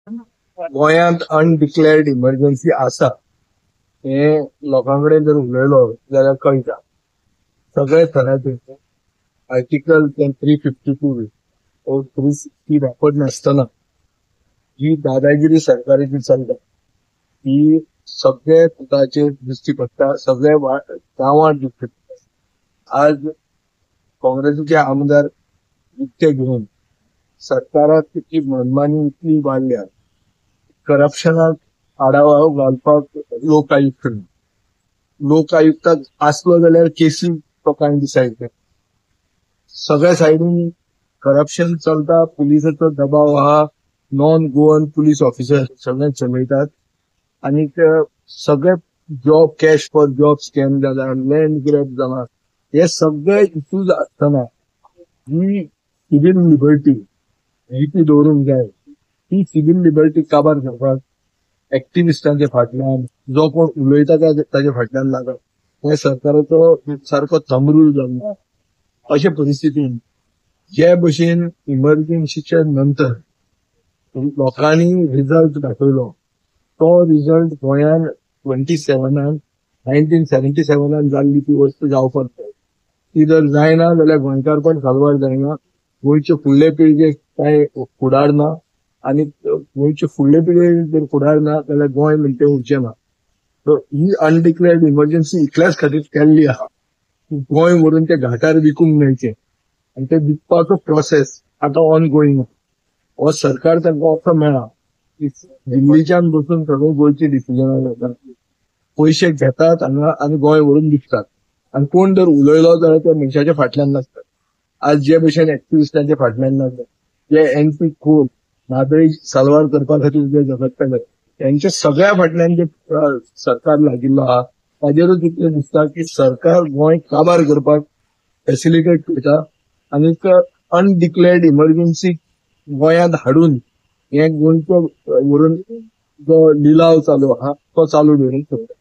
गोंयांत अनडिक्लेअर्ड इमर्जन्सी आसा हे लोकांकडे जर उलयलो जाल्यार कळटा. सगळे थराचे आर्टिकल 352 और 360 वापरत नासतना जी दादागिरी सरकाराची चलता ती सगळे पुताचेर दिश्टी पडटा, सगळे गांवांत दिश्टी पडटा. आज काँग्रेसीचे आमदार विकते घेवन सरकाराक तिची मनमानी इतली वाडल्या, करप्शनाक आडावो घालपाक लोकायुक्ताक आसलो जाल्यार केसी तो कांय डिसायड करता. सगळ्या सायडीन करप्शन चलता, पुलिसाचो दबाव आहा, नॉन गोवन पुलीस ऑफिसर सगळे चलयतात आणि सगळे job cash for job scam जाला, लँड ग्रॅब जाला. हे सगळे इश्यूज आसतना ही सिव्हील लिबर्टी ही ती दवरूंक जाय. ही सिव्हील लिबर्टी काबार करपाक एक्टिविस्टांचे फाटल्यान जो कोण उलयता ताचे फाटल्यान लागप हे सरकाराचो सारको थंब रूल जाल्लो. अशे परिस्थितीन जे भशेन इमर्जन्सीच्या नंतर लोकांनी रिझल्ट दाखयलो तो रिझल्ट गोंयान 1977 जाल्ली ती वस्त जावपाक जाय. ती जर जायना जाल्यार गोंयकारपण साल्वार जायना, गोंयचे फुडले पिळगेक कांय फुडार ना आणि गोंयचे फुडले पिळगेक जर फुडार ना जाल्यार गोंय म्हणटे उरचें ना. सो ही अनडिक्लेअर्ड इमर्जन्सी इतल्याच खातीर केल्ली आहा की गोंय व्हरून ते घाटार विकूंक मेळचें आणि ते विकपाचो प्रोसेस आता ऑन गोईंग. हो सरकार तांकां असो मेळ्ळा की दिल्लीच्यान बसून सगळे गोंयचे डिसिजनां घेतात, पयशे घेतात हांगा आनी गोंय व्हरून विकतात. आणि कोण जर उलयलो जाल्यार त्या मनशाच्या फाटल्यान नासतात. आज जे भशेन एक्टिविस्टांच्या फाटल्यान नासतात, जे एनपी खून म्हादय साल्वार करपा खातीर जे झगडटाले त्यांच्या सगळ्या फाटल्यान जे सरकार लागिल्लो आहा ताजेरूच इतलें दिसता की सरकार गोंय काबार करपाक फॅसिलिटेट करता आणि अनडिक्लेअर्ड इमर्जन्सी गोंयांत हाडून हे गोंयचो व्हरून जो लिलाव चालू आहा तो चालू दवरूंक सोदता.